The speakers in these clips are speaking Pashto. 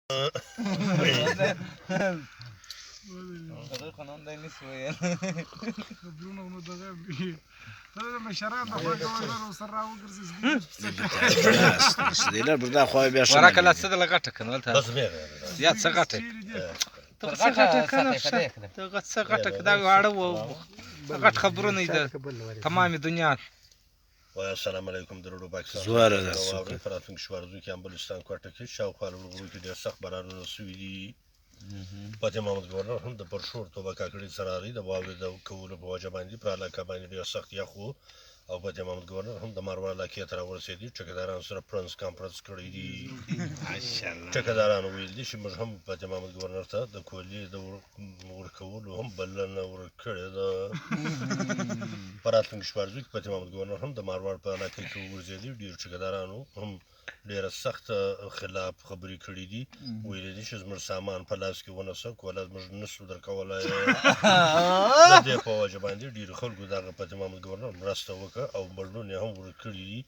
هغه قانون دی نشي ویل خبرونه نو دغه ته د مشران د خوا ګورنر سره راوګرځي سدينا بردا خوای بیا ورا کله څه د لغټه کنه ته بس مې زیات څه غټه ته څه غټه کنه ته څه غټه دا واړه و غټ خبرونه دي تمام دنیا السلام علیکم درودو پاکستان زواره ده سوکه فراتونکو شوارزو کې امبلستان کوټه کې شاوخوا لورغرو کې ډېر سخت بارانونه سوي دي پاتې محمد ګورنر هم د پرشور توبه کاکړي سراري د واورې د کولو په وجه باندې پر علاقه باندې ډېر سخت یخ و او پاتې محمد ګورنر هم د ماروان علاقې ته راورسېدي ټیکهدارانو سره پرنس کانفرنس کړی دي ټیکهدارانو ویل دي چې موږ هم پاتې محمد ګورنر ته د کولې د ورکولو هم بلنه ورکړې ده په راتلونکي شپاړسو کې پاتې محمد ګورنر هم د ماروان په علاقه کې وګرځېدي ډېرو ټیکهدارانو هم ډېره سخته خلاف خبرې کړي دي ویلي دي چې زموږ سامان په لاس کې ونیسه کوله موږ نشو درکولی د دې په وجه باندې ډېرو خلکو دغه پاتې محمد ګورنر مرسته وکړه او بړنون یې هم ورکړي دي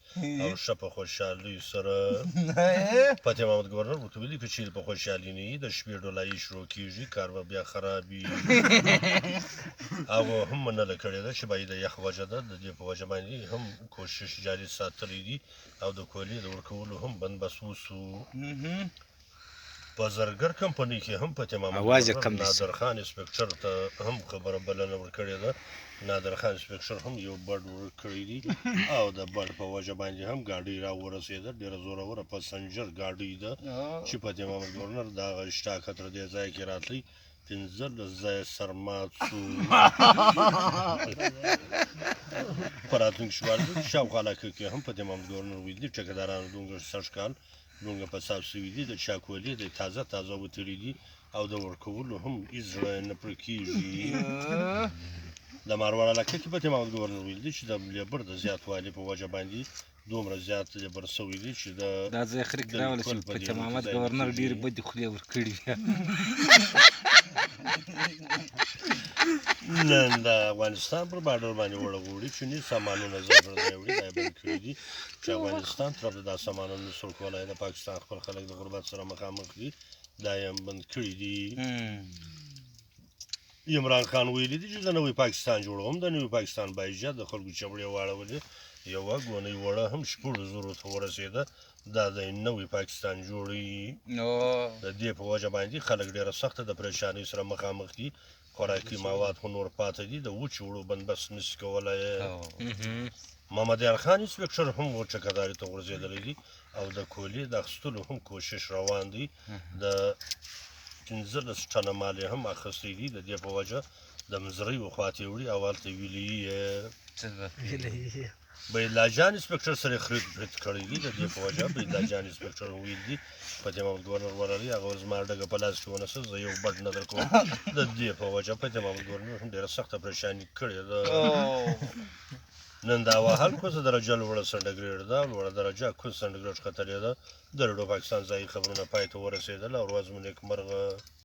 او ښه په خوشحالۍ سره پاتې محمد ګورنر ورته ویلي که چیرې په خوشحالي نه وي د شپې ډولایي شروع کېږي کار به بیا خراب وي هغه هم منله کړې ده چې باید د یخ وجه ده د دې په وجه باندې هم کوشش جاري ساتلی دي او د کولې د ورکولو هم بندبست وسو په زرګر کمپنۍ کې هم پاتې محمد ګورنر نادر خان انسپکټر ته هم خبره بلنه ورکړې ده نادر خان انسپکټر هم یو بډ ورکړی دي او د بډ په وجه باندې هم ګاډۍ راورسېده ډېره زوروره پسنجر ګاډۍ ده چې پاتې محمد ګورنر د هغه اشتاقه تر دې ځای کې راتلی 15 ځایه سرمات سو په راتلونکي شپاړسو کې شاوخوا علاقه کې هم پاتې محمد ګورنر ویل دي ټیکهدارانو دومره سږکال دومره په صاف سوي دي د چا کولې د تازه وتلي دي او د ورکولو هم هېڅ زړه نه پرې کېږي د ماروان علاقه کې پاتې محمد ګورنر ویل دي چې د لیبر د زیاتوالي په وجه باندې دومره زیات لیبر سوي دي چې دا ځای خرک راوړل چې پاتې محمد ګورنر ډېرې بدې خولې ورکړي نن د افغانستان پر باډر باندې وړغوړي چیني سامانونه ځای پر ځای وړي دا یې بند کړي دي چې افغانستان طرف ته دا سامانونه نسو کولی د پاکستان خپل خلک د غربت سره مخامخ دي دا یې هم بند کړي دي عمران خان ویلي دي چې د نوي پاکستان جوړوم د نوي پاکستان باجه د خلکو چبړې واړولې یوه ګونۍ وړه هم 10,000 ته ورسېده دا د نوي پاکستان جوړوي د دې په وجه باندې خلک ډېره سخته د پریشانۍ سره مخامخ دي خوراکي مواد خو نور پاتې دي د وچو وړو بندبست نشي کولی محمد یار خان انسپکټر هم ټیکهداري ته غورځېدلی دي او د کولې د اخیستلو هم کوشش روان دی د 15 ټنه مال یې هم اخیستی دي د دې په وجه د مزریو خواته وړي او هلته ویلي بیدلا جان انسپکټر سره خرید کړی دي د دې په وجه بیدلا جان انسپکټر ویل دي پاتې محمد ګورنر ورغلی هغه زما ډګه په لاس کې ونیسه زه یو بډ نه درکوم د دې په وجه پاتې محمد ګورنر هم ډېره سخته پریشاني کړې ده نن دا وهل کوزه درجه لوړه سنډګریډ ده لوړه درجه کوز سنډګریډ ختلې ده د رډو پاکستان ځایي خبرونه پای ته ورسېدل او ورځ مو نیکمرغه